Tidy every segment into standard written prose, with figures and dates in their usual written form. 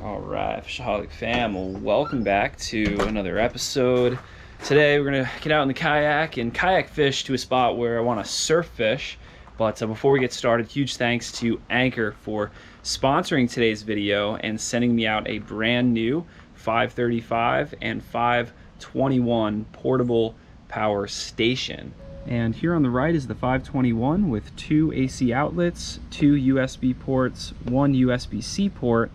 All right, FishAholic fam, well, welcome back to another episode. Today we're gonna get out in the kayak and kayak fish to a spot where I want to surf fish. But before we get started, huge thanks to Anchor for sponsoring today's video and sending me out a brand new 535 and 521 portable power station. And here on the right is the 521 with 2 AC outlets, 2 USB ports, 1 USB-C port,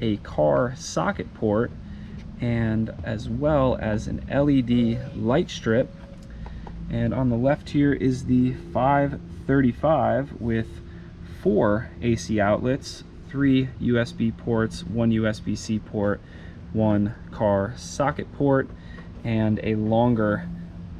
a car socket port, and as well as an LED light strip. And on the left here is the 535 with 4 AC outlets, 3 USB ports, 1 USB-C port, 1 car socket port, and a longer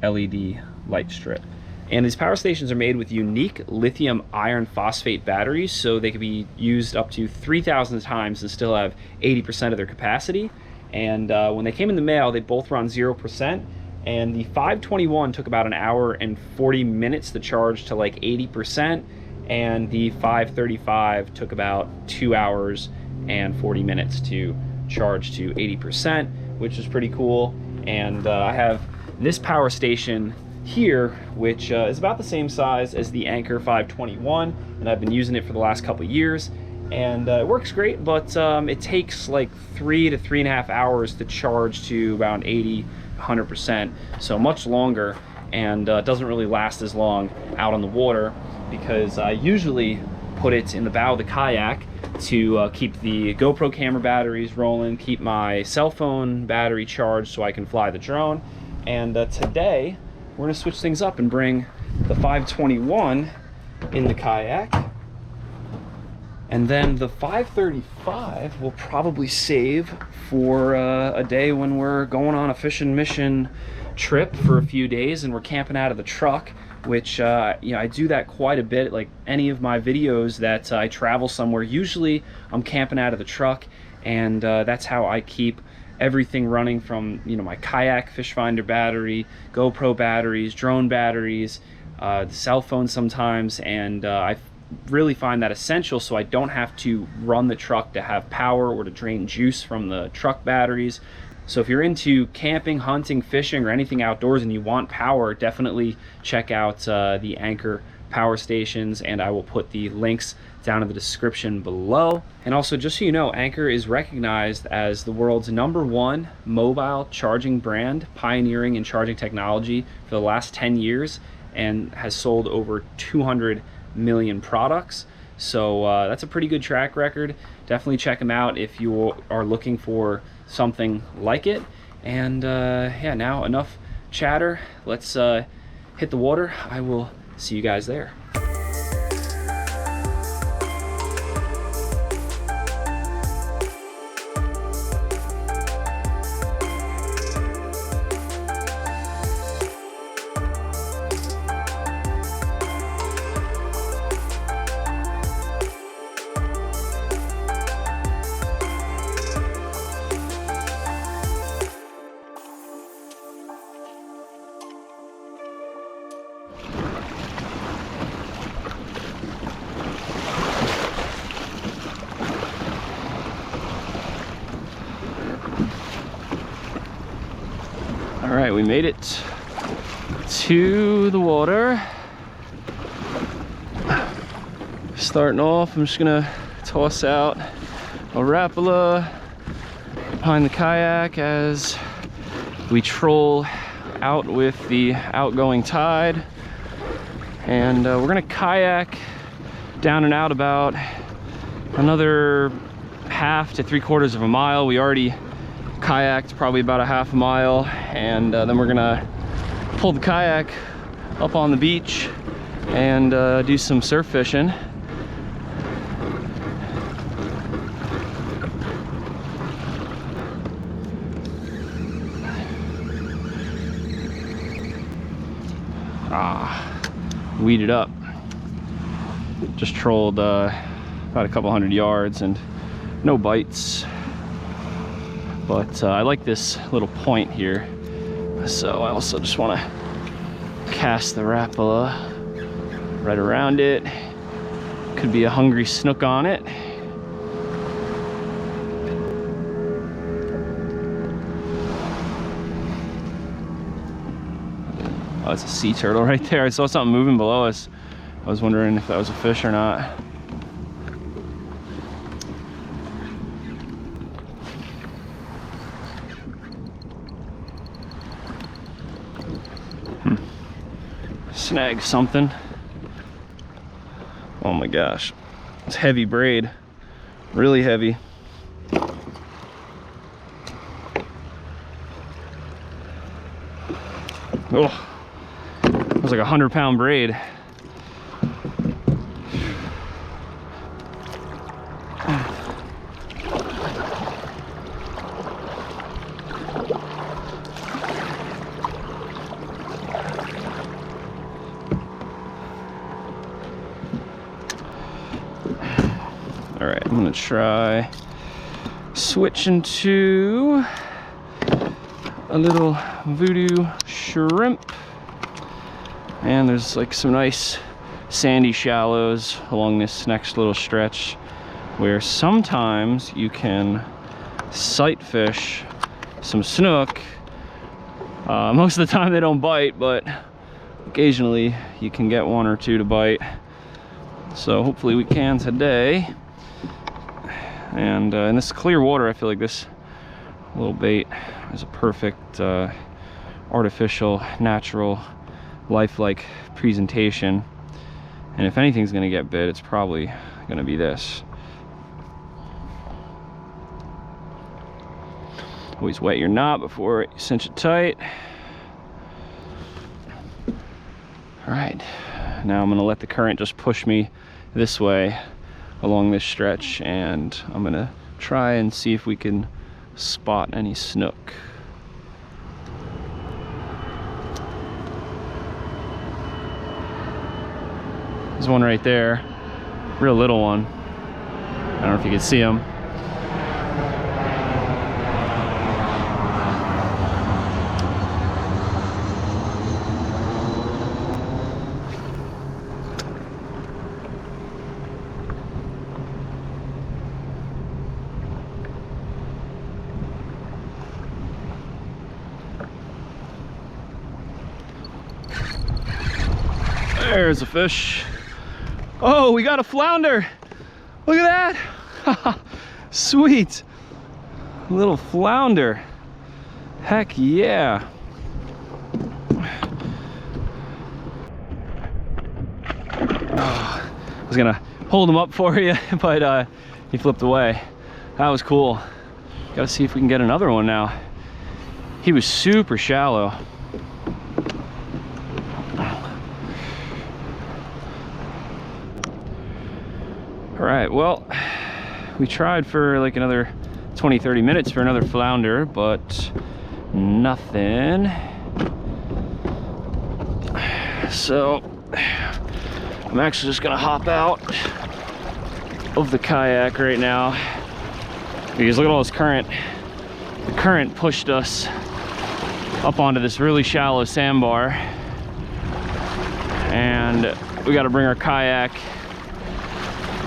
LED light strip. And these power stations are made with unique lithium iron phosphate batteries, so they can be used up to 3,000 times and still have 80% of their capacity. And when they came in the mail, they both run 0%. And the 521 took about an hour and 40 minutes to charge to like 80%. And the 535 took about 2 hours and 40 minutes to charge to 80%, which is pretty cool. And I have this power station here, which is about the same size as the Anchor 521, and I've been using it for the last couple of years, and it works great, but it takes like 3 to 3.5 hours to charge to about 80–100%, so much longer, and doesn't really last as long out on the water, because I usually put it in the bow of the kayak to keep the GoPro camera batteries rolling, keep my cell phone battery charged so I can fly the drone. And today we're gonna switch things up and bring the 521 in the kayak. And then the 535 we'll probably save for a day when we're going on a fishing mission trip for a few days and we're camping out of the truck, which you know, I do that quite a bit. Like any of my videos that I travel somewhere, usually I'm camping out of the truck, and that's how I keep everything running, from, you know, my kayak fish finder battery, GoPro batteries, drone batteries, the cell phone sometimes, and I really find that essential so I don't have to run the truck to have power or to drain juice from the truck batteries. So if you're into camping, hunting, fishing, or anything outdoors and you want power, definitely check out the Anchor power stations, and I will put the links down in the description below. And also, just so you know, Anchor is recognized as the world's #1 mobile charging brand, pioneering in charging technology for the last 10 years, and has sold over 200 million products. So that's a pretty good track record. Definitely check them out if you are looking for something like it. And yeah, now enough chatter. Let's hit the water. I will see you guys there. All right, we made it to the water. Starting off, I'm just gonna toss out a Rapala behind the kayak as we troll out with the outgoing tide. And we're gonna kayak down and out about another 1/2 to 3/4 of a mile. We already kayaked probably about a 1/2 mile, and then we're gonna pull the kayak up on the beach and do some surf fishing. Weeded up. Just trolled about a couple 100 yards and no bites. But I like this little point here, so I also just want to cast the Rapala right around it. Could be a hungry snook on it. Oh, it's a sea turtle right there. I saw something moving below us. I was wondering if that was a fish or not. Snag something. Oh my gosh. It's heavy braid. Really heavy. Oh, it was like a 100-pound braid. All right, I'm gonna try switching to a little voodoo shrimp. And there's like some nice sandy shallows along this next little stretch where sometimes you can sight fish some snook. Most of the time they don't bite, but occasionally you can get one or two to bite. So hopefully we can today. And in this clear water, I feel like this little bait is a perfect artificial, natural, lifelike presentation. And if anything's gonna get bit, it's probably gonna be this. Always wet your knot before you cinch it tight. All right, now I'm gonna let the current just push me this way along this stretch, and I'm gonna try and see if we can spot any snook. There's one right there, real little one. I don't know if you can see him. There's a fish. Oh, we got a flounder. Look at that. Sweet. Little flounder. Heck yeah. I was gonna hold him up for you, but he flipped away. That was cool. Gotta see if we can get another one now. He was super shallow. All right, well, we tried for like another 20-30 minutes for another flounder, but nothing. So I'm actually just gonna hop out of the kayak right now because look at all this current. The current pushed us up onto this really shallow sandbar, and we got to bring our kayak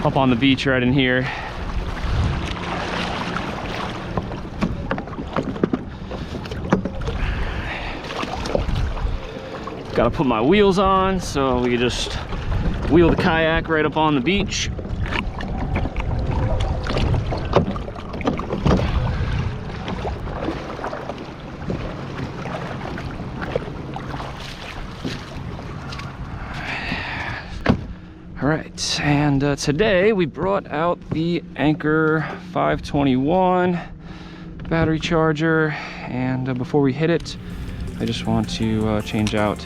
up on the beach right in here. Got to put my wheels on so we can just wheel the kayak right up on the beach. All right, and today we brought out the Anchor 521 battery charger, and before we hit it, I just want to change out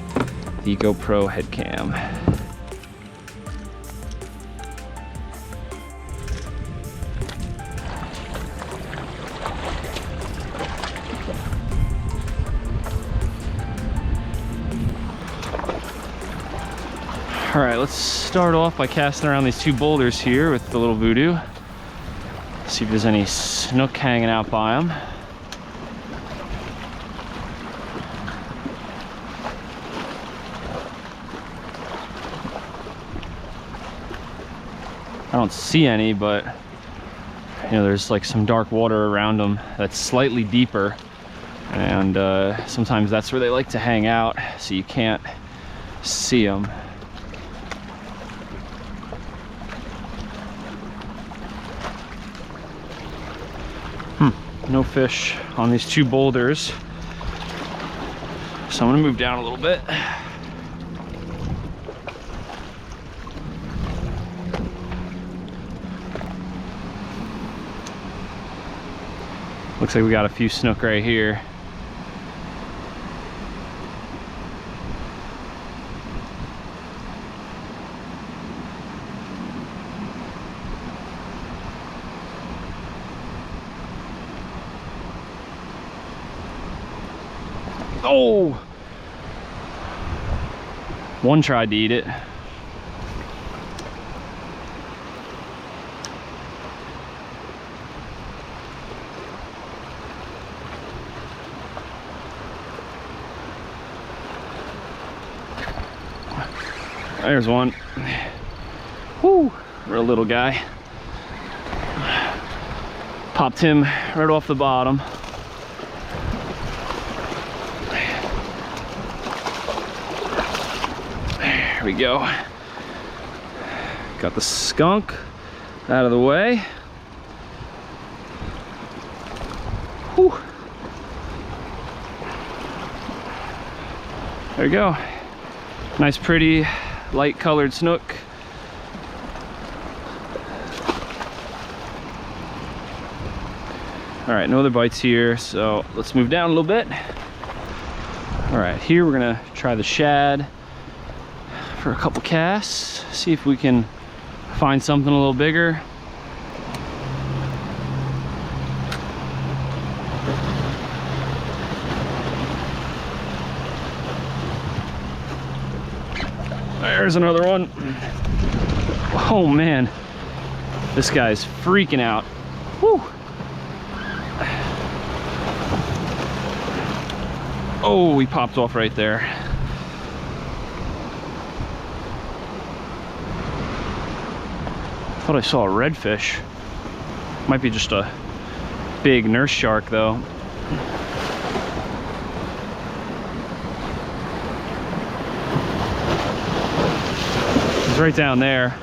the GoPro head cam. All right, let's start off by casting around these two boulders here with the little voodoo. See if there's any snook hanging out by them. I don't see any, but you know, there's like some dark water around them that's slightly deeper, and sometimes that's where they like to hang out, so you can't see them. No fish on these two boulders, so I'm gonna move down a little bit. Looks like we got a few snook right here. Oh! One tried to eat it. There's one. Whoo! We're a little guy. Popped him right off the bottom. There we go. Got the skunk out of the way. Whew. There we go. Nice, pretty, light colored snook. All right, no other bites here, so let's move down a little bit. All right, here we're gonna try the shad for a couple casts, see if we can find something a little bigger. There's another one. Oh man, this guy's freaking out. Woo. Oh, he popped off right there. Thought I saw a redfish. Might be just a big nurse shark though. He's right down there.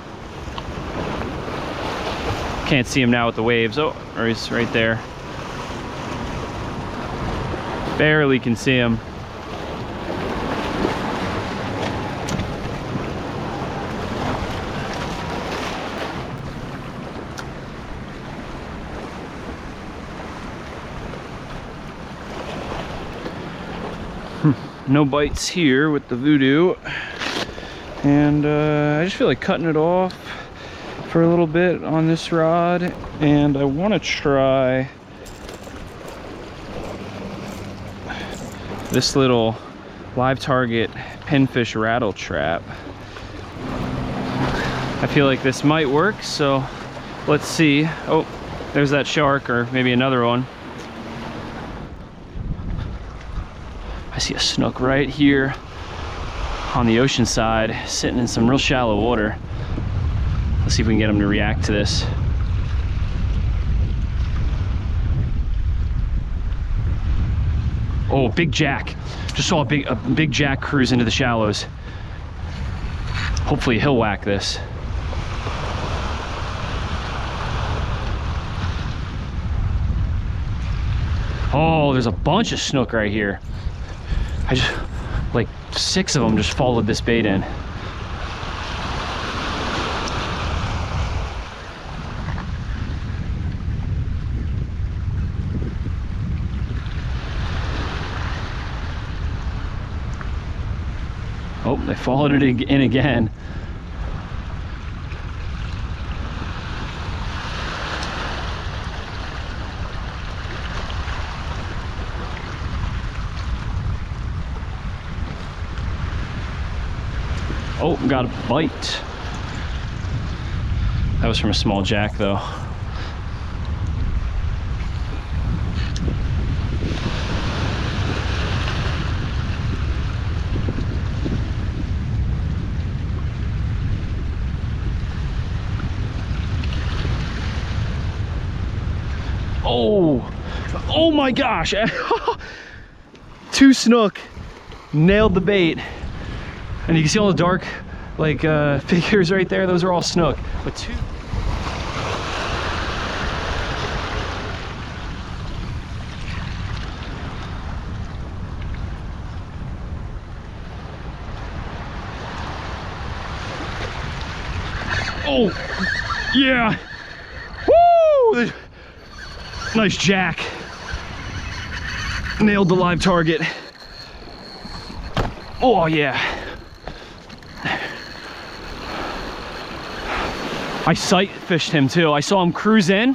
Can't see him now with the waves. Oh, or he's right there. Barely can see him. No bites here with the voodoo. And I just feel like cutting it off for a little bit on this rod. And I want to try this little live target pinfish rattle trap. I feel like this might work, so let's see. Oh, there's that shark, or maybe another one. I see a snook right here on the ocean side, sitting in some real shallow water. Let's see if we can get him to react to this. Oh, big jack. Just saw a big jack cruise into the shallows. Hopefully he'll whack this. Oh, there's a bunch of snook right here. I just, like 6 of them just followed this bait in. Oh, they followed it in again. Oh, got a bite. That was from a small jack though. Oh, oh my gosh. 2 snook, nailed the bait. And you can see all the dark like figures right there. Those are all snook, but 2. Oh, yeah. Woo! Nice jack. Nailed the live target. Oh, yeah. I sight fished him too. I saw him cruise in,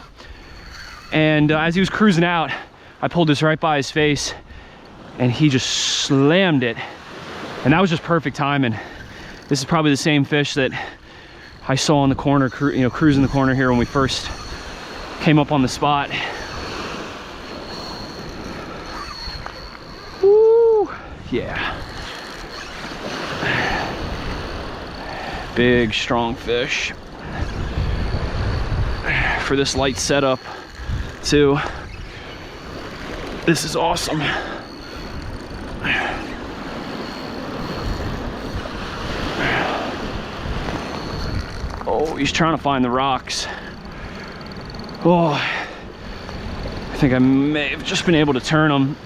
and as he was cruising out, I pulled this right by his face, and he just slammed it. And that was just perfect timing. This is probably the same fish that I saw in the corner, cruising the corner here when we first came up on the spot. Woo! Yeah. Big, strong fish. For this light setup, too. This is awesome. Oh, he's trying to find the rocks. Oh, I think I may have just been able to turn him,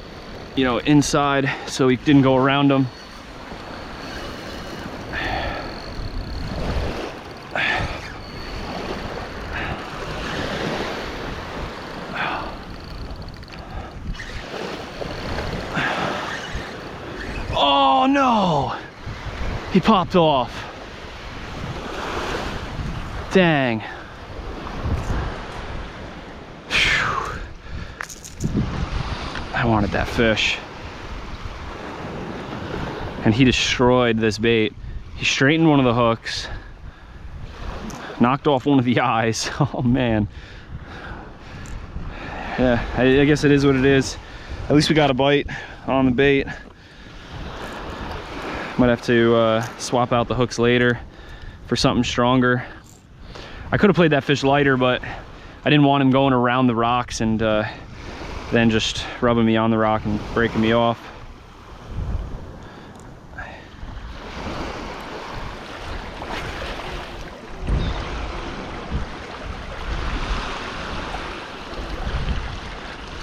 inside so he didn't go around him. Oh no! He popped off. Dang. Whew. I wanted that fish. And he destroyed this bait. He straightened one of the hooks, knocked off one of the eyes. Oh man. Yeah, I guess it is what it is. At least we got a bite on the bait. Might have to swap out the hooks later for something stronger. I could have played that fish lighter, but I didn't want him going around the rocks and then just rubbing me on the rock and breaking me off.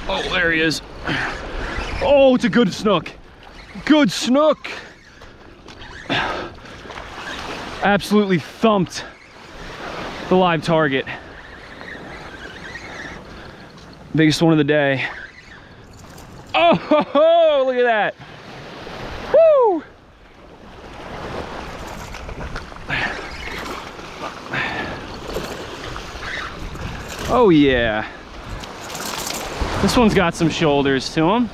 Oh, there he is. Oh, it's a good snook. Good snook. Absolutely thumped the live target. Biggest one of the day. Oh, ho, ho, look at that. Woo! Oh yeah. This one's got some shoulders to him.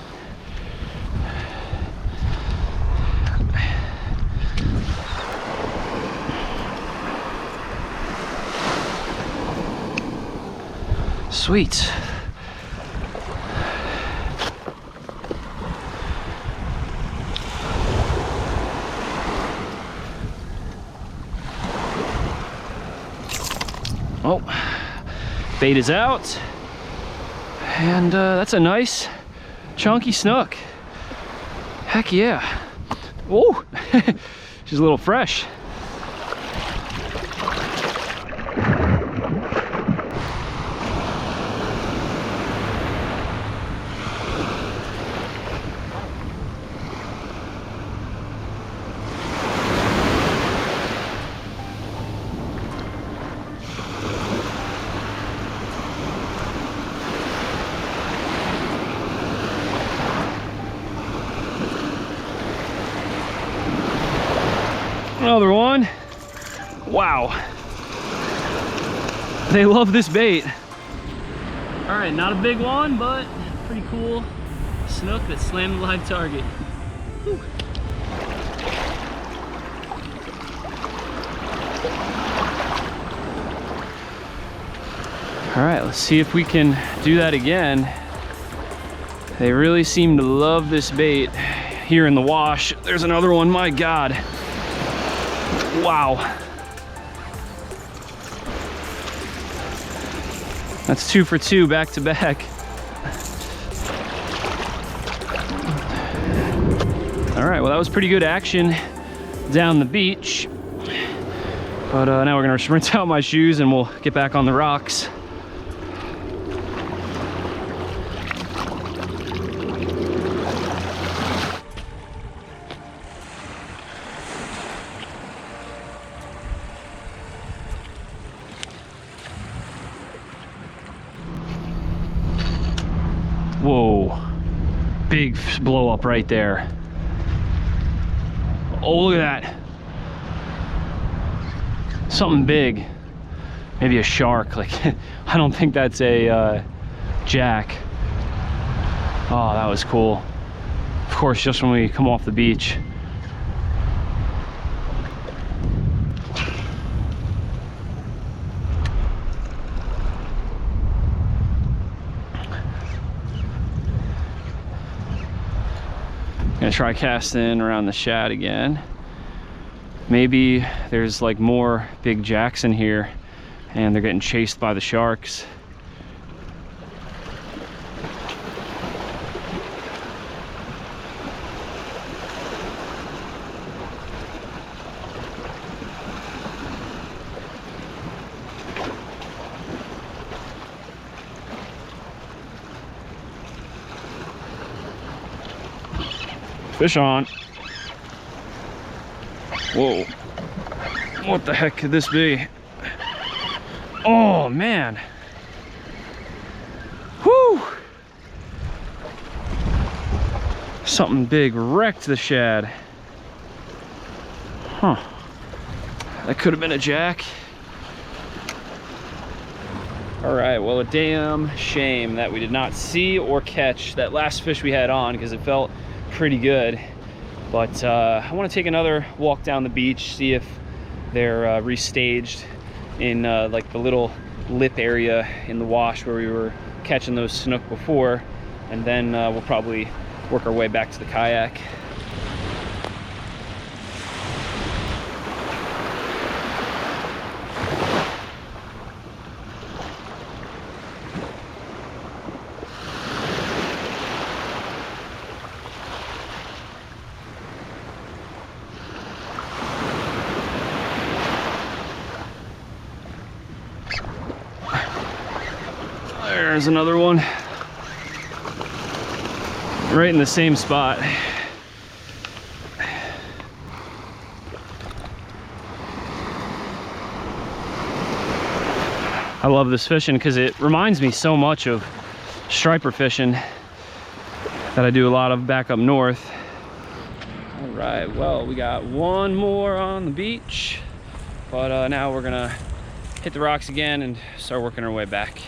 Sweet. Oh, bait is out. And that's a nice chunky snook. Heck yeah. Oh, she's a little fresh. Another one. Wow. They love this bait. All right, not a big one, but pretty cool snook that slammed the live target. Whew. All right, let's see if we can do that again. They really seem to love this bait here in the wash. There's another one, my God. Wow. That's 2 for 2 back to back. was pretty good action down the beach. But now we're gonna rinse out my shoes and we'll get back on the rocks. Whoa, big blow up right there. Oh, look at that. Something big, maybe a shark. Like, I don't think that's a jack. Oh, that was cool. Of course, just when we come off the beach. Gonna try casting around the shad again. Maybe there's like more big jacks in here and they're getting chased by the sharks. Fish on. Whoa. What the heck could this be? Oh, man. Whew. Something big wrecked the shad. Huh. That could have been a jack. All right, well, a damn shame that we did not see or catch that last fish we had on, because it felt pretty good. But I want to take another walk down the beach, see if they're restaged in like the little lip area in the wash where we were catching those snook before, and then we'll probably work our way back to the kayak. There's another one right in the same spot. I love this fishing because it reminds me so much of striper fishing that I do a lot of back up north. All right, well, we got one more on the beach, but now we're gonna hit the rocks again and start working our way back.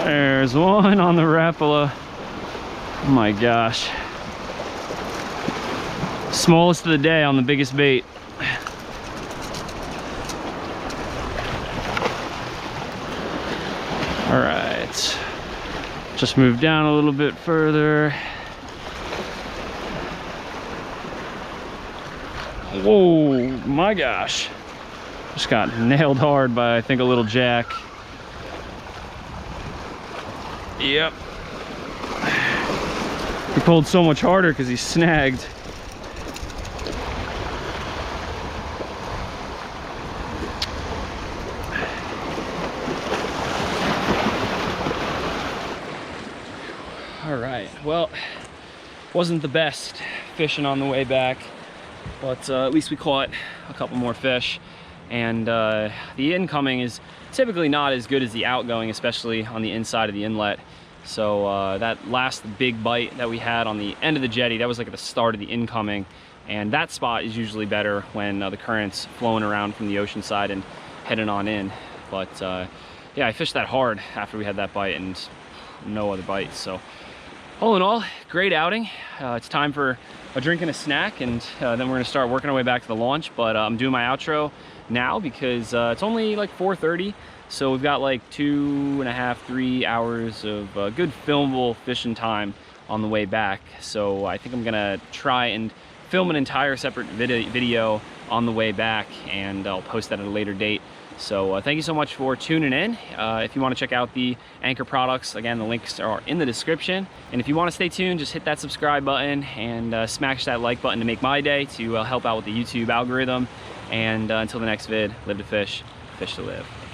There's one on the Rapala. Oh my gosh. Smallest of the day on the biggest bait. All right. Just move down a little bit further. Whoa, my gosh. Just got nailed hard by, I think, a little jack. Yep. He pulled so much harder because he snagged. All right, well, wasn't the best fishing on the way back, but at least we caught a couple more fish. And the incoming is typically not as good as the outgoing, especially on the inside of the inlet. So that last big bite that we had on the end of the jetty, that was like at the start of the incoming, and that spot is usually better when the current's flowing around from the ocean side and heading on in. But yeah, I fished that hard after we had that bite and no other bites. So all in all, great outing. It's time for a drink and a snack, and then we're gonna start working our way back to the launch. But I'm doing my outro now because it's only like 4:30, so we've got like 2.5 to 3 hours of good filmable fishing time on the way back. So I think I'm gonna try and film an entire separate video on the way back, and I'll post that at a later date. So thank you so much for tuning in. If you want to check out the Anchor products, again, the links are in the description. And if you want to stay tuned, just hit that subscribe button and smash that like button to make my day, to help out with the YouTube algorithm. And until the next vid, live to fish, fish to live.